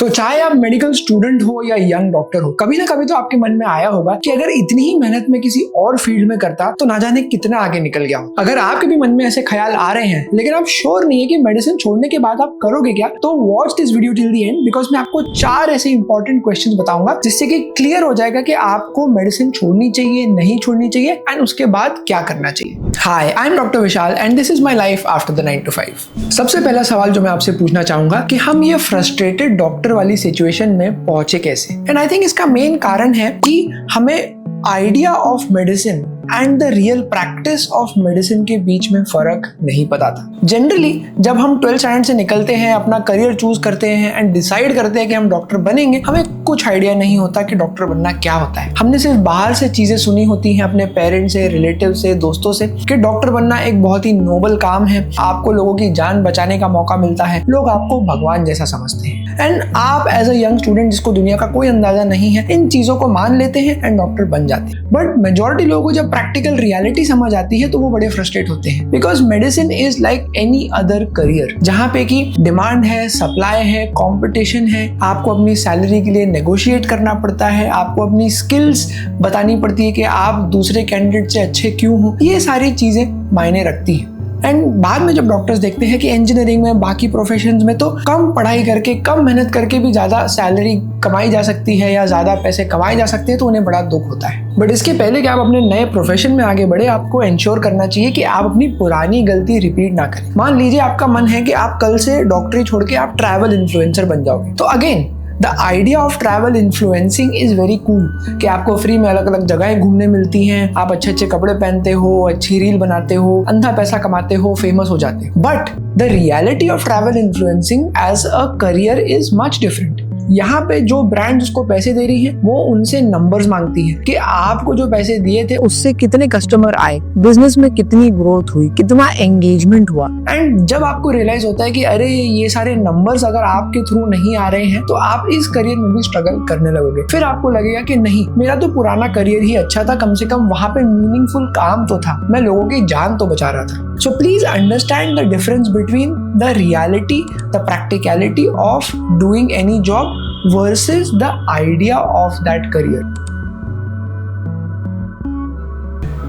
तो चाहे आप मेडिकल स्टूडेंट हो या यंग डॉक्टर हो, कभी ना कभी तो आपके मन में आया होगा कि अगर इतनी ही मेहनत में किसी और फील्ड में करता तो ना जाने कितना आगे निकल गया हो। अगर आपके भी मन में ऐसे ख्याल आ रहे हैं लेकिन आप श्योर नहीं है कि मेडिसिन छोड़ने के बाद आप करोगे क्या, तो watch this video till the end, because मैं आपको 4 ऐसे इंपॉर्टेंट क्वेश्चंस बताऊंगा जिससे कि क्लियर हो जाएगा कि आपको मेडिसिन छोड़नी चाहिए, नहीं छोड़नी चाहिए एंड उसके बाद क्या करना चाहिए। Hi, I am doctor Vishal and this is my life after the 9 to 5। सबसे पहला सवाल जो मैं आपसे पूछना चाहूंगा कि हम ये फ्रस्ट्रेटेड डॉक्टर वाली सिचुएशन में पहुंचे कैसे। एंड आई थिंक इसका मेन कारण है कि हमें idea of medicine and the real practice of medicine के बीच में फर्क नहीं पता था। जनरली जब हम 12th स्टैंडर्ड से निकलते हैं, अपना करियर चूज करते हैं एंड डिसाइड करते हैं कि हम डॉक्टर बनेंगे, हमें कुछ आइडिया नहीं होता कि डॉक्टर बनना क्या होता है। हमने सिर्फ बाहर से चीजें सुनी होती हैं अपने पेरेंट्स से, रिलेटिव से, दोस्तों से कि डॉक्टर बनना एक बहुत ही नोबल काम है, आपको लोगों की जान बचाने का मौका मिलता है, लोग आपको भगवान जैसा समझते हैं एंड आप एज अ यंग स्टूडेंट जिसको दुनिया का कोई अंदाजा नहीं है, इन चीजों को मान लेते हैं एंड डॉक्टर बन जाते हैं। बट मेजॉरिटी लोगों को जब प्रैक्टिकल रियलिटी समझ आती है तो वो बड़े फ्रस्ट्रेट होते हैं, because medicine is like any other career, जहाँ पे की डिमांड है, सप्लाई है, कंपटीशन है, आपको अपनी सैलरी के लिए नेगोशिएट करना पड़ता है, आपको अपनी स्किल्स बतानी पड़ती है कि आप दूसरे कैंडिडेट से अच्छे क्यों हो, ये सारी चीजें मायने रखती हैं। एंड बाद में जब डॉक्टर्स देखते हैं कि इंजीनियरिंग में, बाकी प्रोफेशंस में तो कम पढ़ाई करके, कम मेहनत करके भी ज्यादा सैलरी कमाई जा सकती है या ज्यादा पैसे कमाए जा सकते हैं, तो उन्हें बड़ा दुख होता है। बट इसके पहले कि आप अपने नए प्रोफेशन में आगे बढ़े, आपको इंश्योर करना चाहिए कि आप अपनी पुरानी गलती रिपीट ना करें। मान लीजिए आपका मन है कि आप कल से डॉक्टरी छोड़ के आप ट्रैवल इन्फ्लुएंसर बन जाओगे, तो again the idea of travel influencing is very cool कि आपको फ्री में अलग अलग जगहें घूमने मिलती हैं, आप अच्छे अच्छे कपड़े पहनते हो, अच्छी रील बनाते हो, अंधा पैसा कमाते हो, फेमस हो जाते हो। But the reality of travel influencing as a career is much different. यहाँ पे जो ब्रांड उसको पैसे दे रही है वो उनसे नंबर्स मांगती है कि आपको जो पैसे दिए थे उससे कितने कस्टमर आए, बिजनेस में कितनी ग्रोथ हुई, कितना एंगेजमेंट हुआ। एंड जब आपको रियलाइज होता है कि अरे ये सारे नंबर्स अगर आपके थ्रू नहीं आ रहे हैं तो आप इस करियर में भी स्ट्रगल करने लगोगे। फिर आपको लगेगा कि नहीं, मेरा तो पुराना करियर ही अच्छा था, कम से कम वहां पे मीनिंगफुल काम तो था, मैं लोगों की जान तो बचा रहा था। So please understand the difference between the reality, the practicality of doing any job versus the idea of that career.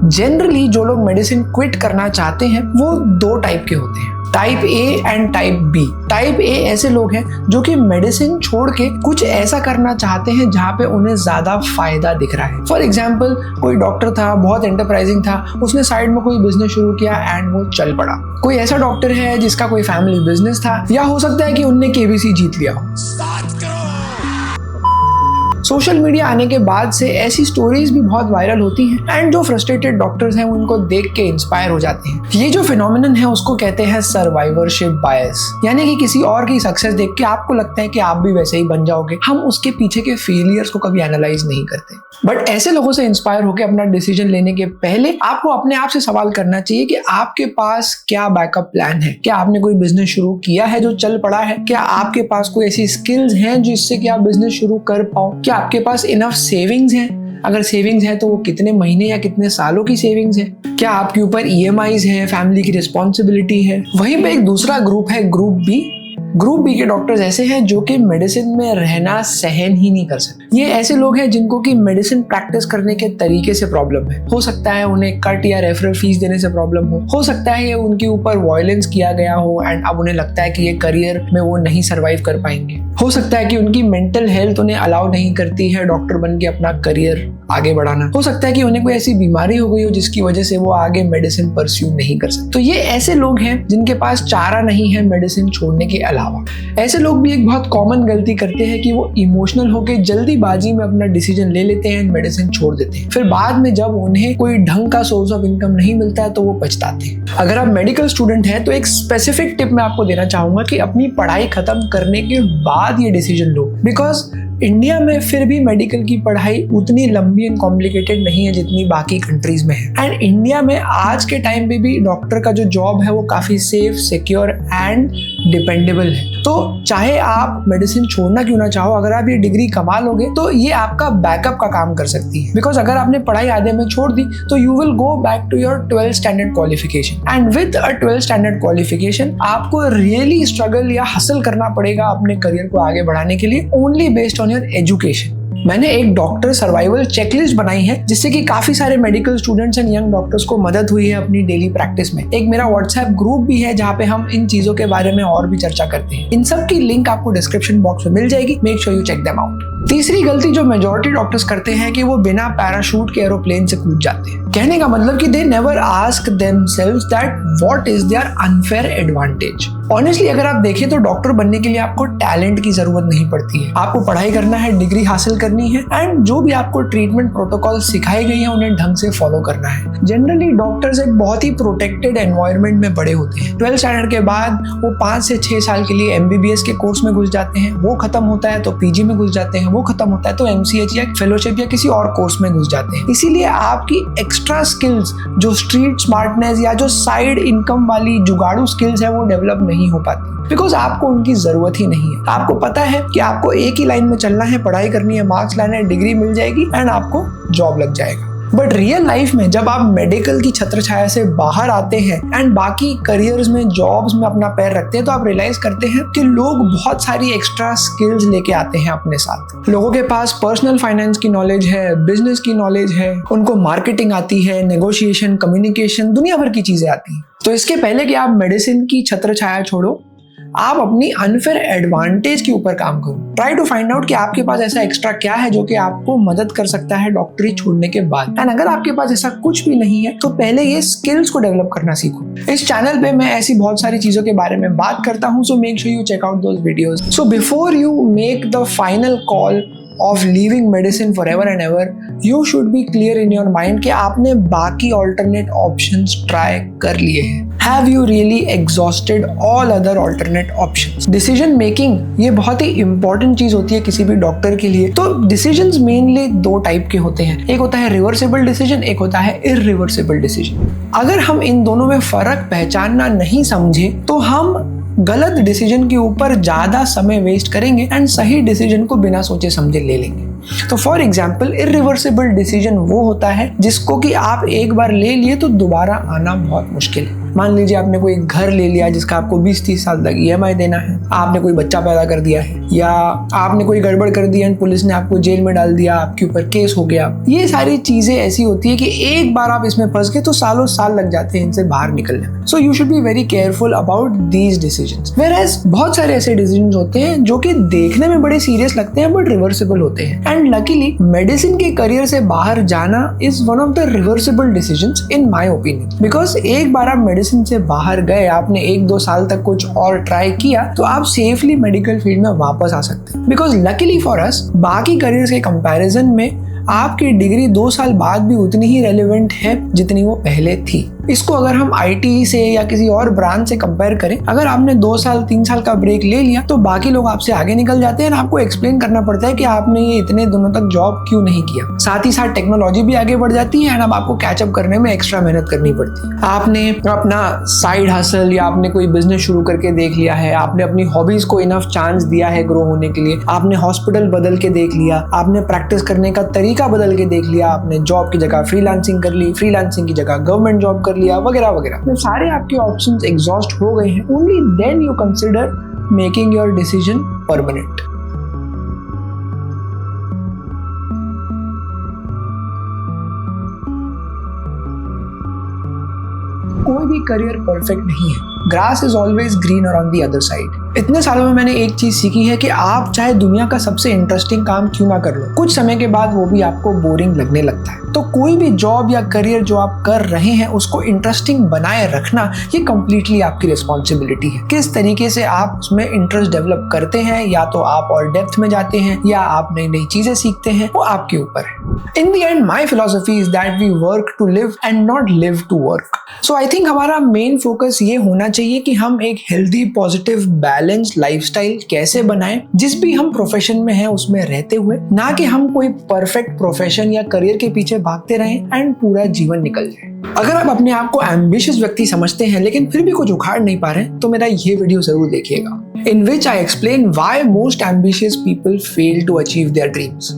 Generally जो लोग मेडिसिन क्विट करना चाहते हैं वो 2 टाइप के होते हैं, type A and type B. Type A ऐसे लोग हैं जो कि मेडिसिन छोड़ के कुछ ऐसा करना चाहते हैं जहाँ पे उन्हें ज्यादा फायदा दिख रहा है। फॉर एग्जाम्पल, कोई डॉक्टर था, बहुत एंटरप्राइजिंग था, उसने साइड में कोई बिजनेस शुरू किया एंड वो चल पड़ा। कोई ऐसा डॉक्टर है जिसका कोई फैमिली बिजनेस था, या हो सकता है कि उनने केबीसी जीत लिया हो। सोशल मीडिया आने के बाद से ऐसी स्टोरीज भी बहुत वायरल होती हैं एंड जो फ्रस्ट्रेटेड डॉक्टर्स हैं उनको देख के इंस्पायर हो जाते हैं। ये जो फिनोमिनन है उसको कहते हैं सर्वाइवरशिप बायस, यानी कि किसी और की सक्सेस देख के आपको लगता है कि आप भी वैसे ही बन जाओगे। हम उसके पीछे के फेलियर्स को कभी एनालाइज नहीं करते। बट ऐसे लोगों से इंस्पायर होकर अपना डिसीजन लेने के पहले आपको अपने आप से सवाल करना चाहिए कि आपके पास क्या बैकअप प्लान है। क्या आपने कोई बिजनेस शुरू किया है जो चल पड़ा है? क्या आपके पास कोई ऐसी स्किल्स हैं जिससे कि आप बिजनेस शुरू कर पाओ? क्या आपके पास इनफ सेविंग्स हैं? अगर सेविंग्स है तो वो कितने महीने या कितने सालों की सेविंग्स है? क्या आपके ऊपर ईएमआईज हैं, फैमिली की रिस्पॉन्सिबिलिटी है? वहीं पे एक दूसरा ग्रुप है, ग्रुप बी। ग्रुप बी के डॉक्टर्स ऐसे हैं जो कि मेडिसिन में रहना सहन ही नहीं कर सकते। ये ऐसे लोग हैं जिनको कि मेडिसिन प्रैक्टिस करने के तरीके से प्रॉब्लम है। हो सकता है उन्हें कट या रेफरल फीस देने से प्रॉब्लम हो सकता है ये उनके ऊपर वायलेंस किया गया हो एंड अब उन्हें लगता है कि ये करियर में वो नहीं सर्वाइव कर पाएंगे। हो सकता है कि उनकी मेंटल हेल्थ उन्हें अलाउ नहीं करती है डॉक्टर बन के अपना करियर आगे बढ़ाना। हो सकता है कि उन्हें कोई ऐसी बीमारी हो गई हो जिसकी वजह से वो आगे मेडिसिन परस्यू नहीं कर सकते। तो ये ऐसे लोग हैं जिनके पास चारा नहीं है मेडिसिन छोड़ने के अलावा। ऐसे लोग भी एक बहुत कॉमन गलती करते हैं कि वो इमोशनल होकर जल्दीबाजी में अपना डिसीजन ले लेते हैं, मेडिसिन छोड़ देते हैं। फिर बाद में जब उन्हें कोई ढंग का सोर्स ऑफ इनकम नहीं मिलता है तो वो पछताते हैं। अगर आप मेडिकल स्टूडेंट हैं तो एक स्पेसिफिक टिप मैं आपको देना चाहूंगा कि अपनी पढ़ाई खत्म करने के बाद ये डिसीजन लो, बिकॉज इंडिया में फिर भी मेडिकल की पढ़ाई उतनी लंबी एंड कॉम्प्लिकेटेड नहीं है जितनी बाकी कंट्रीज में है। एंड इंडिया में आज के टाइम पे भी डॉक्टर का जो जॉब है वो काफी सेफ, सिक्योर एंड डिपेंडेबल है। तो चाहे आप मेडिसिन छोड़ना क्यों ना चाहो, अगर आप ये डिग्री कमा लोगे तो ये आपका बैकअप का काम कर सकती है। बिकॉज अगर आपने पढ़ाई आधे में छोड़ दी तो you will go back to your 12th standard qualification, and with a 12th standard qualification आपको रियली स्ट्रगल या हसल करना पड़ेगा अपने करियर को आगे बढ़ाने के लिए, only based on your education. मैंने एक डॉक्टर सर्वाइवल चेकलिस्ट बनाई है जिससे कि काफी सारे medical students and young doctors को मदद हुई है अपनी डेली प्रैक्टिस में। एक मेरा व्हाट्सएप ग्रुप भी है जहाँ पे हम इन चीजों के बारे में और भी चर्चा करते हैं। इन सब की लिंक आपको डिस्क्रिप्शन बॉक्स में मिल जाएगी, make sure you check them out. तीसरी गलती जो मेजॉरिटी डॉक्टर्स करते हैं कि वो बिना पैराशूट के एरोप्लेन से कूद जाते हैं। कहने का मतलब कि they never ask themselves that what is their unfair advantage. Honestly अगर आप देखें तो डॉक्टर बनने के लिए आपको टैलेंट की जरूरत नहीं पड़ती है। आपको पढ़ाई करना है, डिग्री हासिल करनी है एंड जो भी आपको ट्रीटमेंट प्रोटोकॉल सिखाए गए हैं उन्हें ढंग से फॉलो करना है। जनरली डॉक्टर्स एक बहुत ही प्रोटेक्टेड एनवायरनमेंट में बड़े होते हैं। 12th स्टैंडर्ड के बाद वो 5 से 6 साल के लिए MBBS के कोर्स में घुस जाते हैं, वो खत्म होता है तो PG में घुस जाते हैं, वो खत्म होता है तो MCH या फेलोशिप या किसी और कोर्स में घुस जाते हैं। इसीलिए आपकी एक्स्ट्रा स्किल्स जो स्ट्रीट स्मार्टनेस या जो साइड इनकम वाली जुगाड़ू स्किल्स है वो डेवलप नहीं हो पाती बिकॉज आपको उनकी जरूरत ही नहीं है। आपको पता है कि आपको एक ही लाइन में चलना है, पढ़ाई करनी है, मार्क्स लाने हैं, डिग्री मिल जाएगी एंड आपको जॉब लग जाएगा। बट रियल लाइफ में जब आप मेडिकल की छत्रछाया से बाहर आते हैं एंड बाकी करियर्स में, जॉब्स में अपना पैर रखते हैं तो आप रियलाइज करते हैं कि लोग बहुत सारी एक्स्ट्रा स्किल्स लेके आते हैं अपने साथ। लोगों के पास पर्सनल फाइनेंस की नॉलेज है, बिजनेस की नॉलेज है, उनको मार्केटिंग आती है, नेगोशिएशन, कम्युनिकेशन, दुनिया भर की चीजें आती हैं। तो इसके पहले कि आप मेडिसिन की छत्रछाया छोड़ो, आप अपनी अनफेयर एडवांटेज के ऊपर काम करो। ट्राई टू फाइंड आउट कि आपके पास ऐसा एक्स्ट्रा क्या है जो कि आपको मदद कर सकता है डॉक्टरी छोड़ने के बाद। एंड अगर आपके पास ऐसा कुछ भी नहीं है तो पहले ये स्किल्स को डेवलप करना सीखो। इस चैनल पे मैं ऐसी बहुत सारी चीजों के बारे में बात करता हूँ, so make sure you check out those videos. So before you make the final call of leaving medicine forever and ever, you should be clear in your mind कि आपने बाकी alternate options try कर लिए हैं। Have you really exhausted all other alternate options? Decision making ये बहुत ही important चीज होती है किसी भी डॉक्टर के लिए। तो decisions mainly 2 टाइप के होते हैं, एक होता है reversible decision, एक होता है irreversible decision। अगर हम इन दोनों में फर्क पहचानना नहीं समझे तो हम गलत डिसीजन के ऊपर ज्यादा समय वेस्ट करेंगे एंड सही डिसीजन को बिना सोचे समझे ले लेंगे। तो फॉर एग्जाम्पल इररिवर्सिबल डिसीजन वो होता है जिसको कि आप एक बार ले लिए तो दोबारा आना बहुत मुश्किल है। मान लीजिए आपने कोई घर ले लिया जिसका आपको 20-30 साल तक EMI देना है, आपने कोई बच्चा पैदा कर दिया है, या आपने कोई गड़बड़ कर दी एंड पुलिस ने आपको जेल में डाल दिया, आपके ऊपर केस हो गया। ये सारी चीजें ऐसी होती है कि एक बार आप इसमें फंस गए तो सालों साल लग जाते हैं इनसे बाहर निकलने में। So you should be very careful about these decisions. Whereas बहुत सारे ऐसे डिसीजंस होते हैं जो कि देखने में बड़े सीरियस लगते हैं बट रिवर्सिबल होते हैं। एंड लकीली मेडिसिन के करियर से बाहर जाना is one of the reversible decisions in my opinion. Because एक बार आप मेडिसिन से बाहर गए, आपने 1-2 साल तक कुछ और ट्राई किया तो आप सेफली मेडिकल फील्ड में वापस आ सकते हैं। बिकॉज लकीली फॉर अस बाकी करियर्स के कंपैरिजन में आपकी डिग्री 2 साल बाद भी उतनी ही रेलेवेंट है जितनी वो पहले थी। इसको अगर हम IT से या किसी और ब्रांच से कंपेयर करें, अगर आपने 2 साल 3 साल का ब्रेक ले लिया तो बाकी लोग आपसे आगे निकल जाते हैं और आपको एक्सप्लेन करना पड़ता है कि आपने ये इतने दिनों तक जॉब क्यों नहीं किया। साथ ही साथ टेक्नोलॉजी भी आगे बढ़ जाती है एंड अब आपको कैचअप करने में एक्स्ट्रा मेहनत करनी पड़ती है। आपने अपना साइड हसल या आपने कोई बिजनेस शुरू करके देख लिया है, आपने अपनी हॉबीज को इनफ चांस दिया है ग्रो होने के लिए, आपने हॉस्पिटल बदल के देख लिया, आपने प्रैक्टिस करने का तरीका बदल के देख लिया, आपने जॉब की जगह फ्रीलांसिंग कर ली, फ्रीलांसिंग की जगह गवर्नमेंट जॉब कर लिया, वगैरह वगैरह। जब सारे आपके ऑप्शंस एग्जॉस्ट हो गए हैं, only then you consider making your decision permanent. कोई भी करियर परफेक्ट नहीं है। Grass is always greener on the other side. इतने सालों में मैंने एक चीज सीखी है कि आप चाहे दुनिया का सबसे इंटरेस्टिंग काम क्यों ना कर लो, कुछ समय के बाद वो भी आपको बोरिंग लगने लगता है। तो कोई भी जॉब या करियर जो आप कर रहे हैं उसको इंटरेस्टिंग बनाए रखना ये कंप्लीटली आपकी रिस्पॉन्सिबिलिटी है। किस तरीके से आप उसमें इंटरेस्ट डेवलप करते हैं, या तो आप और डेप्थ में जाते हैं या आप नई नई चीजें सीखते हैं, वो आपके ऊपर है। In the end my philosophy is that we work to live and not live to work. So I think हमारा मेन फोकस ये होना चाहिए कि हम एक हेल्दी, पॉजिटिव, बैलेंस लाइफस्टाइल कैसे बनाएं जिस भी हम प्रोफेशन में हैं उसमें रहते हुए, ना कि हम कोई परफेक्ट प्रोफेशन या करियर के पीछे भागते रहें एंड पूरा जीवन निकल जाए। अगर आप अपने आप को एम्बिशियस व्यक्ति समझते हैं लेकिन फिर भी कुछ उखाड़ नहीं पा रहे तो मेरा ये वीडियो जरूर देखिएगा, in which I explain why most ambitious people fail to achieve their dreams.